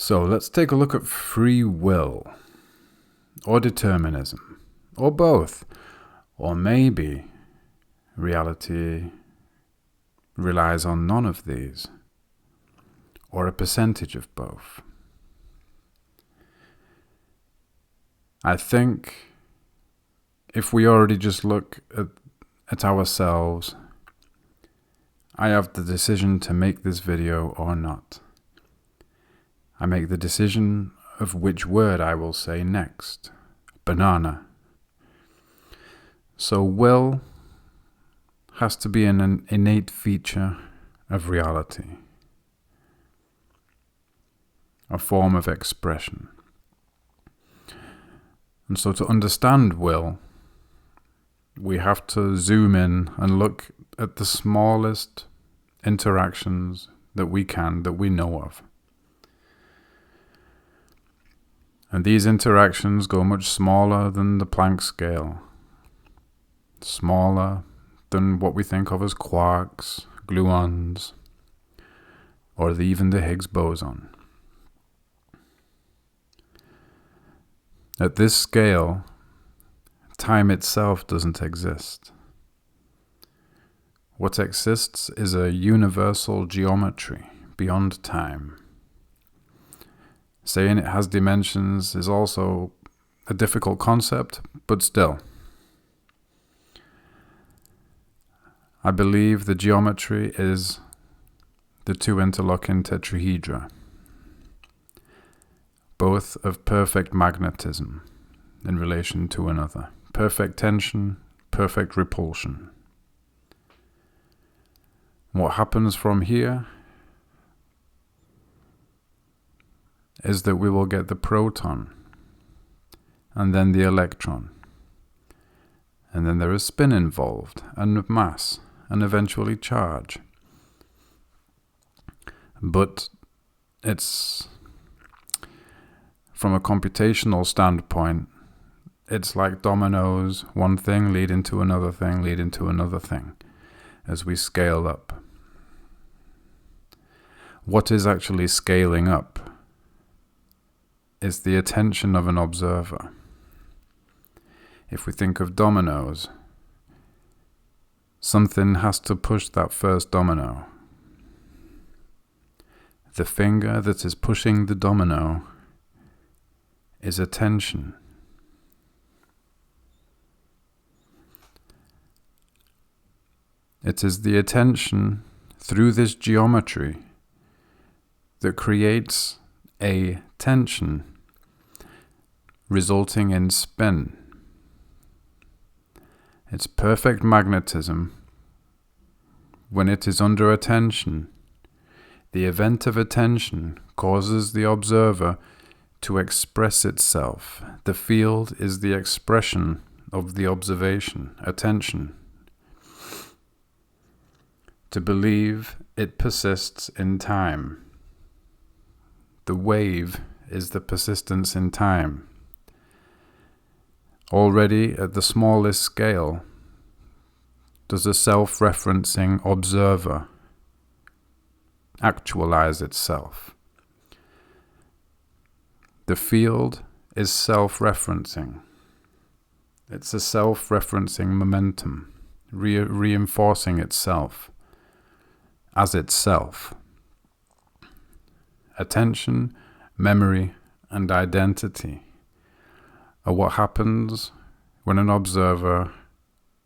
So let's take a look at free will, or determinism, or both, or maybe reality relies on none of these, or a percentage of both. I think if we already just look at ourselves, I have the decision to make this video or not. I make the decision of which word I will say next. Banana. So will has to be an innate feature of reality, a form of expression. And so to understand will, we have to zoom in and look at the smallest interactions that we know of. And these interactions go much smaller than the Planck scale, smaller than what we think of as quarks, gluons, or even the Higgs boson. At this scale, time itself doesn't exist. What exists is a universal geometry beyond time. Saying it has dimensions is also a difficult concept, but still. I believe the geometry is the two interlocking tetrahedra, both of perfect magnetism in relation to another, perfect tension, perfect repulsion. What happens from here is that we will get the proton, and then the electron, and then there is spin involved, and mass, and eventually charge. But it's, from a computational standpoint, it's like dominoes, one thing leading to another thing, leading to another thing, as we scale up. What is actually scaling up is the attention of an observer. If we think of dominoes, something has to push that first domino. The finger that is pushing the domino is attention. It is the attention through this geometry that creates a tension resulting in spin. It's perfect magnetism. When it is under attention, the event of attention causes the observer to express itself. The field is the expression of the observation, attention. To believe it persists in time. The wave is the persistence in time. Already at the smallest scale, does a self-referencing observer actualize itself? The field is self-referencing. It's a self-referencing momentum, reinforcing itself as itself. Attention, memory, and identity are what happens when an observer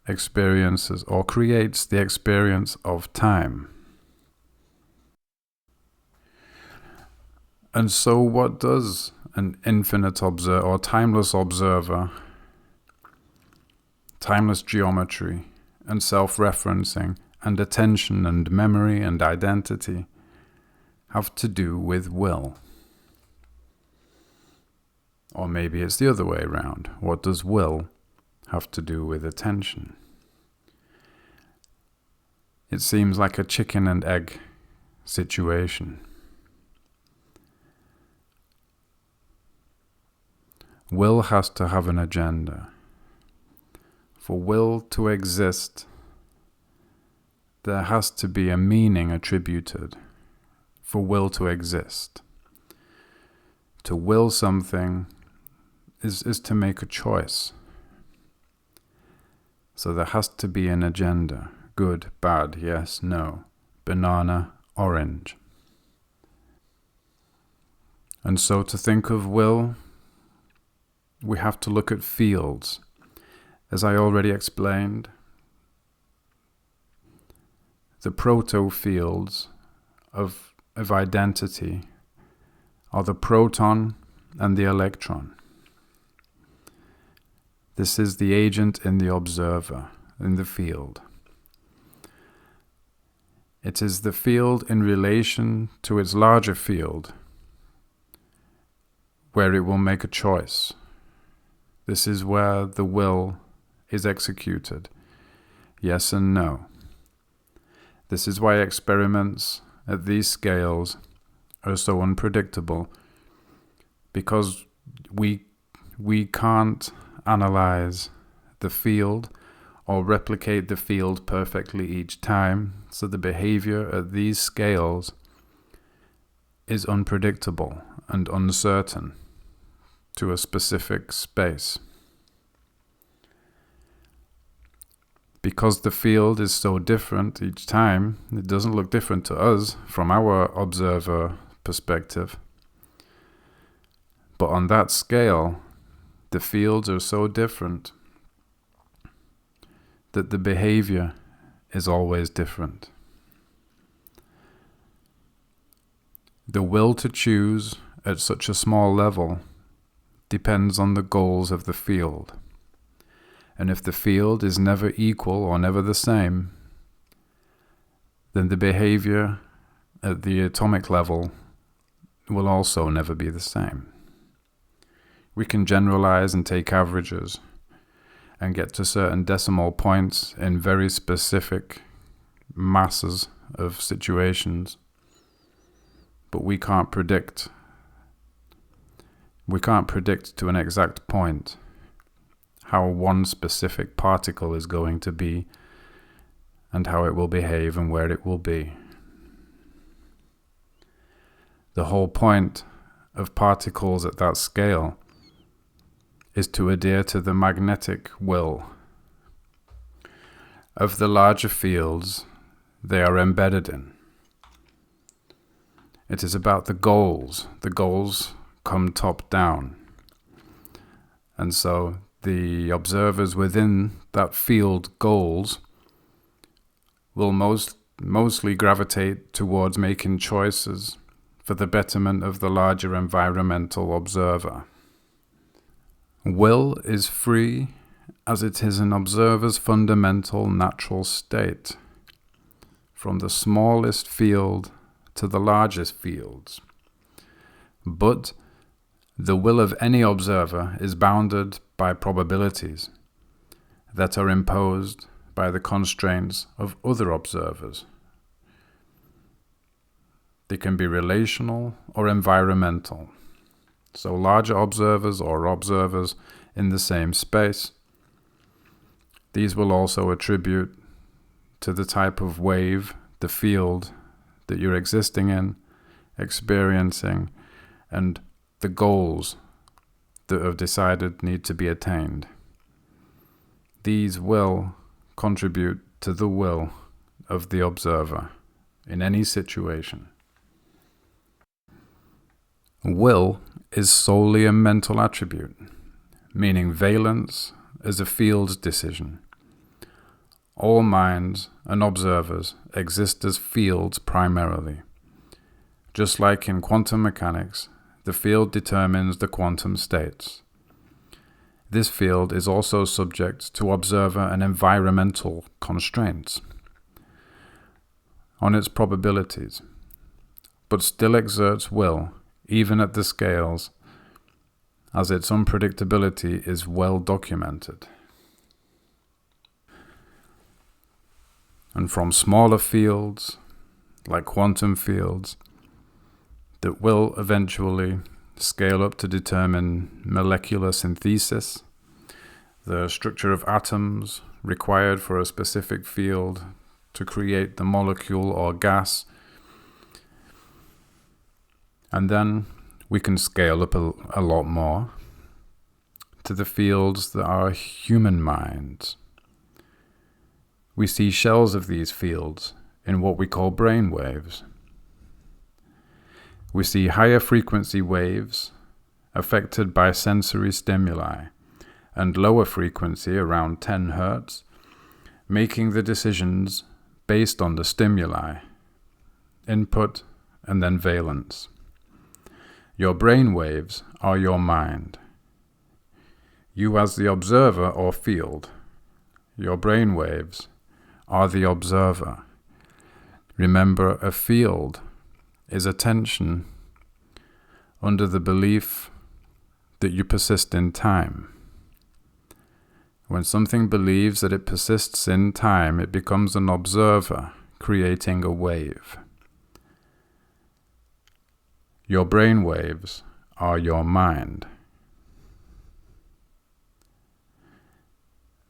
experiences or creates the experience of time. And so what does an infinite observer or timeless observer, timeless geometry and self-referencing and attention and memory and identity have to do with will? Or maybe it's the other way around. What does will have to do with attention? It seems like a chicken and egg situation. Will has to have an agenda. For will to exist, there has to be a meaning attributed for will to exist. To will something is to make a choice. So there has to be an agenda. Good, bad, yes, no. Banana, orange. And so to think of will, we have to look at fields. As I already explained, the proto-fields of identity are the proton and the electron. This is the agent in the observer, in the field. It is the field in relation to its larger field, where it will make a choice. This is where the will is executed, yes and no. This is why experiments at these scales are so unpredictable, because we can't analyze the field or replicate the field perfectly each time, so the behavior at these scales is unpredictable and uncertain to a specific space. Because the field is so different each time, it doesn't look different to us from our observer perspective. But on that scale, the fields are so different that the behavior is always different. The will to choose at such a small level depends on the goals of the field. And if the field is never equal or never the same, then the behavior at the atomic level will also never be the same. We can generalize and take averages and get to certain decimal points in very specific masses of situations, but we can't predict to an exact point how one specific particle is going to be and how it will behave and where it will be. The whole point of particles at that scale is to adhere to the magnetic will of the larger fields they are embedded in. It is about the goals. The goals come top down. And so the observers within that field goals will mostly gravitate towards making choices for the betterment of the larger environmental observer. Will is free as it is an observer's fundamental natural state, from the smallest field to the largest fields. But the will of any observer is bounded by probabilities that are imposed by the constraints of other observers. They can be relational or environmental. So larger observers or observers in the same space. These will also attribute to the type of wave, the field that you're existing in, experiencing, and the goals that are decided need to be attained. These will contribute to the will of the observer in any situation. Will is solely a mental attribute, meaning valence is a field's decision. All minds and observers exist as fields primarily. Just like in quantum mechanics, the field determines the quantum states. This field is also subject to observer and environmental constraints on its probabilities, but still exerts will, even at the scales, as its unpredictability is well documented. And from smaller fields, like quantum fields, that will eventually scale up to determine molecular synthesis, the structure of atoms required for a specific field to create the molecule or gas. And then We can scale up a lot more to the fields that are human minds. We see shells of these fields in what we call brain waves. We see higher frequency waves affected by sensory stimuli and lower frequency around 10 Hz, making the decisions based on the stimuli, input and then valence. Your brain waves are your mind. You as the observer or field. Your brain waves are the observer. Remember, a field is attention under the belief that you persist in time. When something believes that it persists in time, it becomes an observer, creating a wave. Your brain waves are your mind.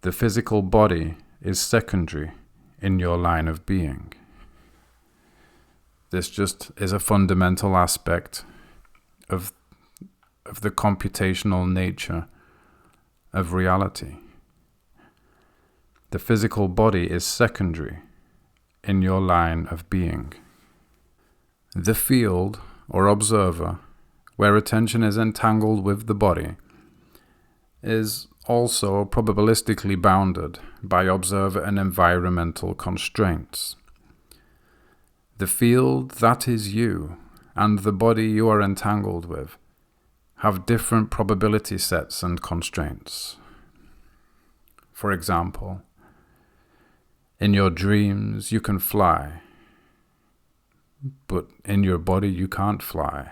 The physical body is secondary in your line of being. This just is a fundamental aspect of the computational nature of reality. The physical body is secondary in your line of being. The field or observer, where attention is entangled with the body, is also probabilistically bounded by observer and environmental constraints. The field that is you and the body you are entangled with have different probability sets and constraints. For example, in your dreams you can fly, but in your body you can't fly.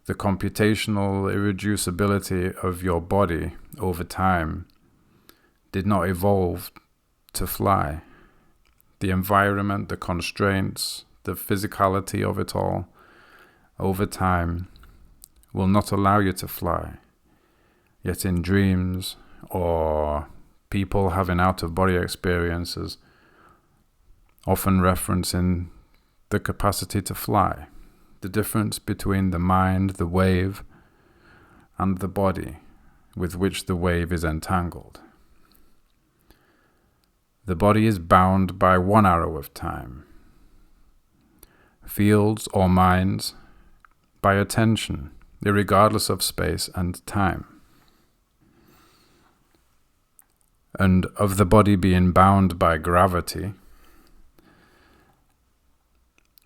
The computational irreducibility of your body over time did not evolve to fly. The environment, the constraints, the physicality of it all over time will not allow you to fly. Yet in dreams or people having out-of-body experiences often referencing the capacity to fly, the difference between the mind, the wave, and the body with which the wave is entangled. The body is bound by 1 arrow of time. Fields or minds by attention, irregardless of space and time. And of the body being bound by gravity,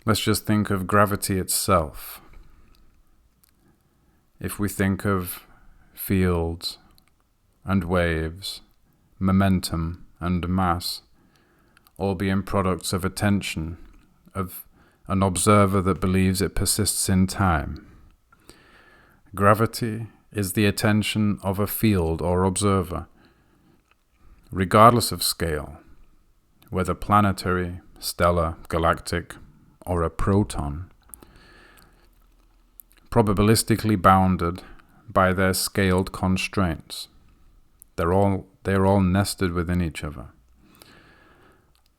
let's just think of gravity itself. If we think of fields and waves, momentum and mass, all being products of attention, of an observer that believes it persists in time. Gravity is the attention of a field or observer, regardless of scale, whether planetary, stellar, galactic, or a proton, probabilistically bounded by their scaled constraints. They're all nested within each other.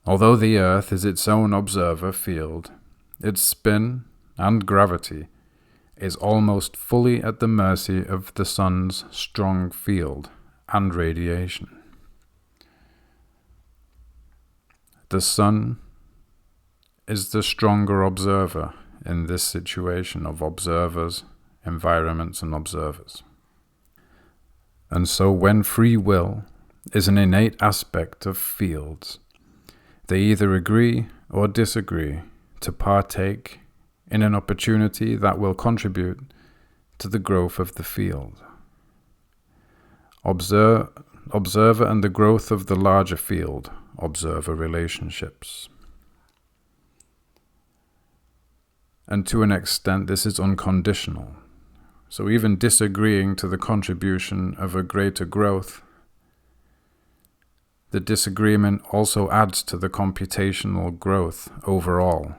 Although the Earth is its own observer field, its spin and gravity is almost fully at the mercy of the Sun's strong field and radiation. The Sun is the stronger observer in this situation of observers, environments, and observers. And so when free will is an innate aspect of fields, they either agree or disagree to partake in an opportunity that will contribute to the growth of the field. Observer and the growth of the larger field, observer relationships. And to an extent, this is unconditional. So even disagreeing to the contribution of a greater growth, the disagreement also adds to the computational growth overall.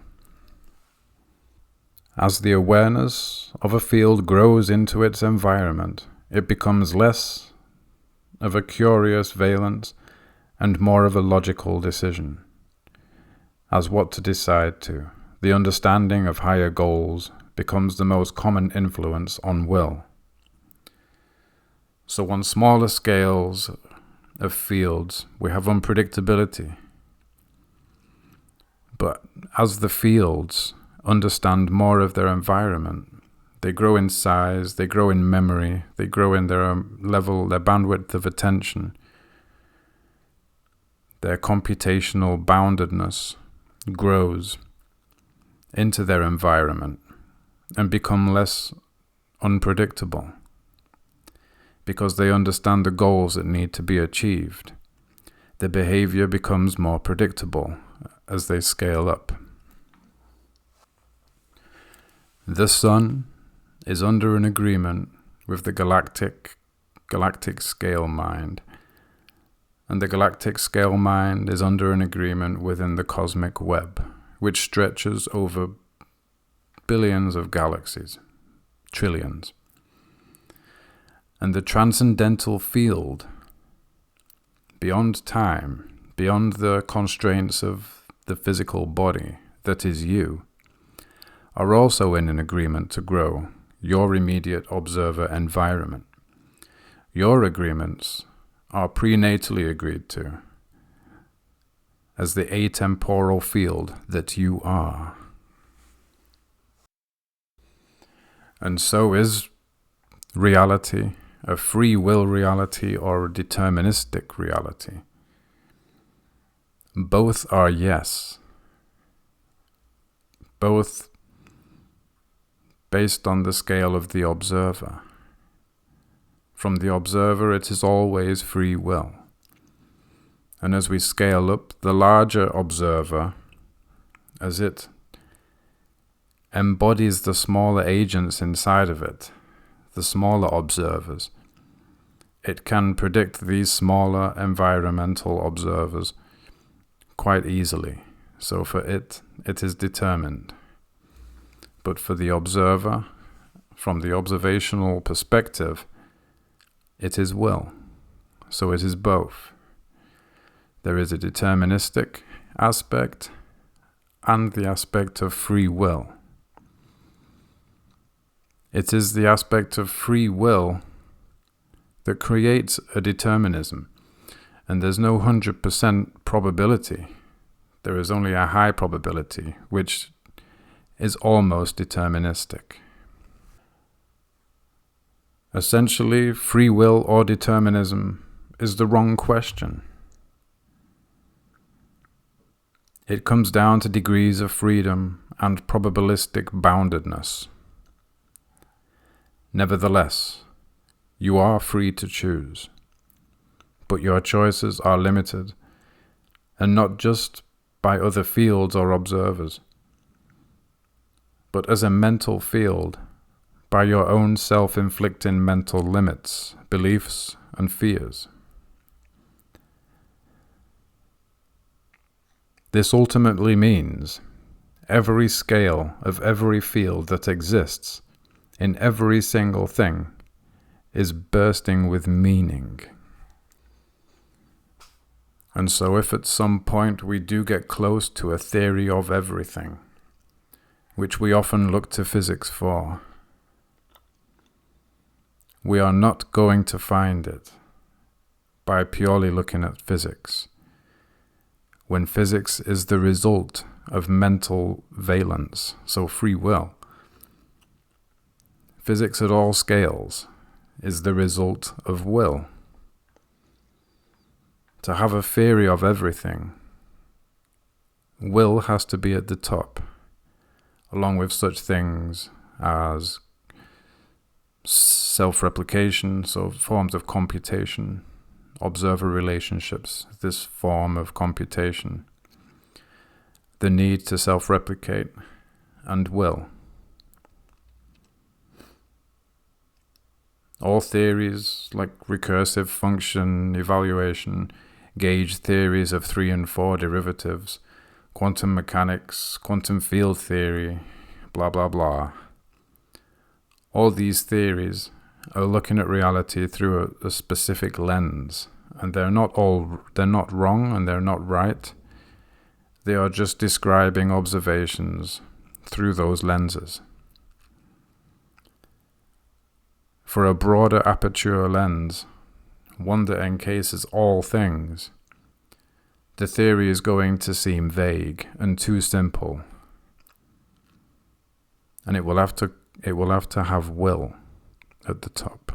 As the awareness of a field grows into its environment, it becomes less of a curious valence and more of a logical decision as what to decide to. The understanding of higher goals becomes the most common influence on will. So on smaller scales of fields, we have unpredictability. But as the fields understand more of their environment, they grow in size, they grow in memory, they grow in their their bandwidth of attention, their computational boundedness grows into their environment and become less unpredictable because they understand the goals that need to be achieved. Their behavior becomes more predictable as they scale up. The sun is under an agreement with the galactic scale mind, and the galactic scale mind is under an agreement within the cosmic web, which stretches over billions of galaxies, trillions. And the transcendental field, beyond time, beyond the constraints of the physical body that is you, are also in an agreement to grow your immediate observer environment. Your agreements are prenatally agreed to as the atemporal field that you are. And so is reality a free will reality or a deterministic reality? Both are yes. Both based on the scale of the observer. From the observer, it is always free will. And as we scale up, the larger observer, as it embodies the smaller agents inside of it, the smaller observers, it can predict these smaller environmental observers quite easily. So for it is determined. But for the observer, from the observational perspective, it is will. So it is both. There is a deterministic aspect and the aspect of free will. It is the aspect of free will that creates a determinism. And there's no 100% probability. There is only a high probability, which is almost deterministic. Essentially, free will or determinism is the wrong question. It comes down to degrees of freedom and probabilistic boundedness. Nevertheless, you are free to choose, but your choices are limited, and not just by other fields or observers, but as a mental field, by your own self-inflicting mental limits, beliefs, and fears. This ultimately means every scale of every field that exists in every single thing is bursting with meaning. And so if at some point we do get close to a theory of everything, which we often look to physics for, we are not going to find it by purely looking at physics, when physics is the result of mental valence, so free will. Physics at all scales is the result of will. To have a theory of everything, will has to be at the top, along with such things as self-replication, so forms of computation, observer relationships, this form of computation, the need to self-replicate, and will. All theories like recursive function evaluation, gauge theories of 3 and 4 derivatives, quantum mechanics, quantum field theory, blah blah blah. All these theories are looking at reality through a specific lens, and they're not wrong and they're not right. They are just describing observations through those lenses. For a broader aperture lens, one that encases all things, the theory is going to seem vague and too simple, and it will have to have will at the top.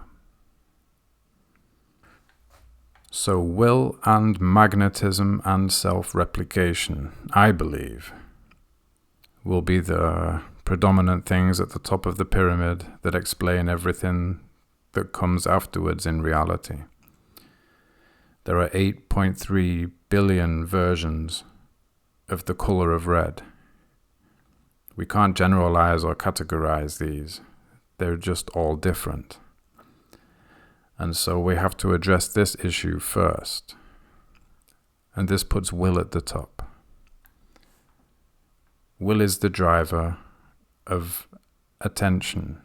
So will and magnetism and self-replication, I believe, will be the predominant things at the top of the pyramid that explain everything that comes afterwards in reality. There are 8.3 billion versions of the color of red. We can't generalize or categorize these. They're just all different. And so we have to address this issue first. And this puts will at the top. Will is the driver of attention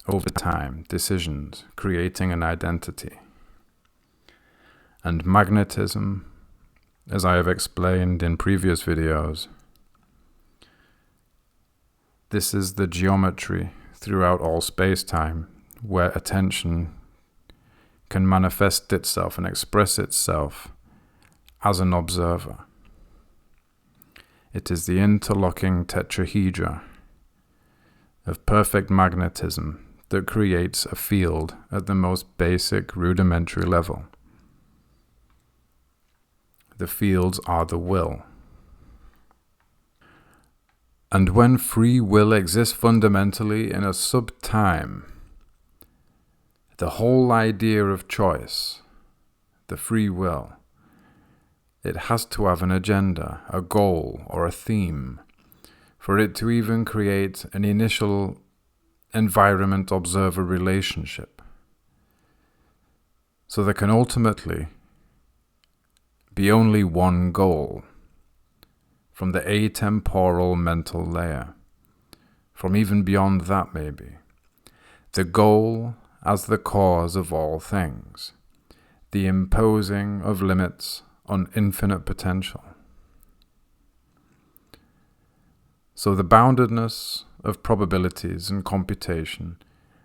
over time, decisions, creating an identity. And magnetism, as I have explained in previous videos, this is the geometry throughout all space-time where attention can manifest itself and express itself as an observer. It is the interlocking tetrahedra of perfect magnetism that creates a field at the most basic rudimentary level. The fields are the will. And when free will exists fundamentally in a sub-time, the whole idea of choice, the free will, it has to have an agenda, a goal, or a theme, for it to even create an initial environment-observer relationship. So there can ultimately be only one goal from the atemporal mental layer, from even beyond that maybe. The goal as the cause of all things, the imposing of limits on infinite potential. So the boundedness of probabilities and computation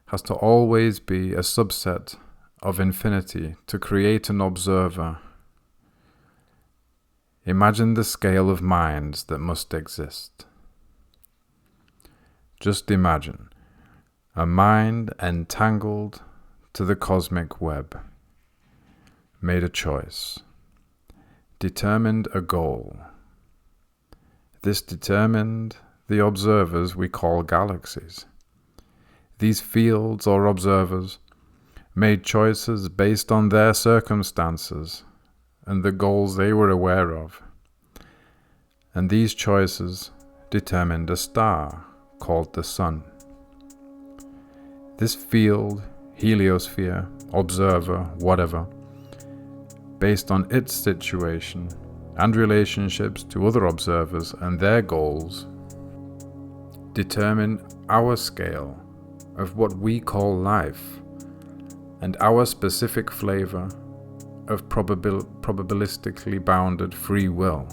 has to always be a subset of infinity to create an observer. Imagine the scale of minds that must exist. Just imagine a mind entangled to the cosmic web, made a choice, determined a goal. This determined the observers we call galaxies. These fields or observers made choices based on their circumstances and the goals they were aware of. And these choices determined a star called the Sun. This field, heliosphere, observer, whatever, based on its situation and relationships to other observers and their goals, determine our scale of what we call life and our specific flavor of probabilistically bounded free will.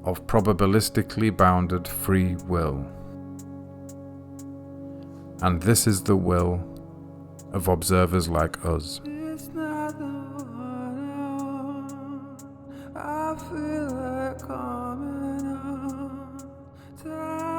Of probabilistically bounded free will. And this is the will of observers like us. It's not the one I feel like coming on time.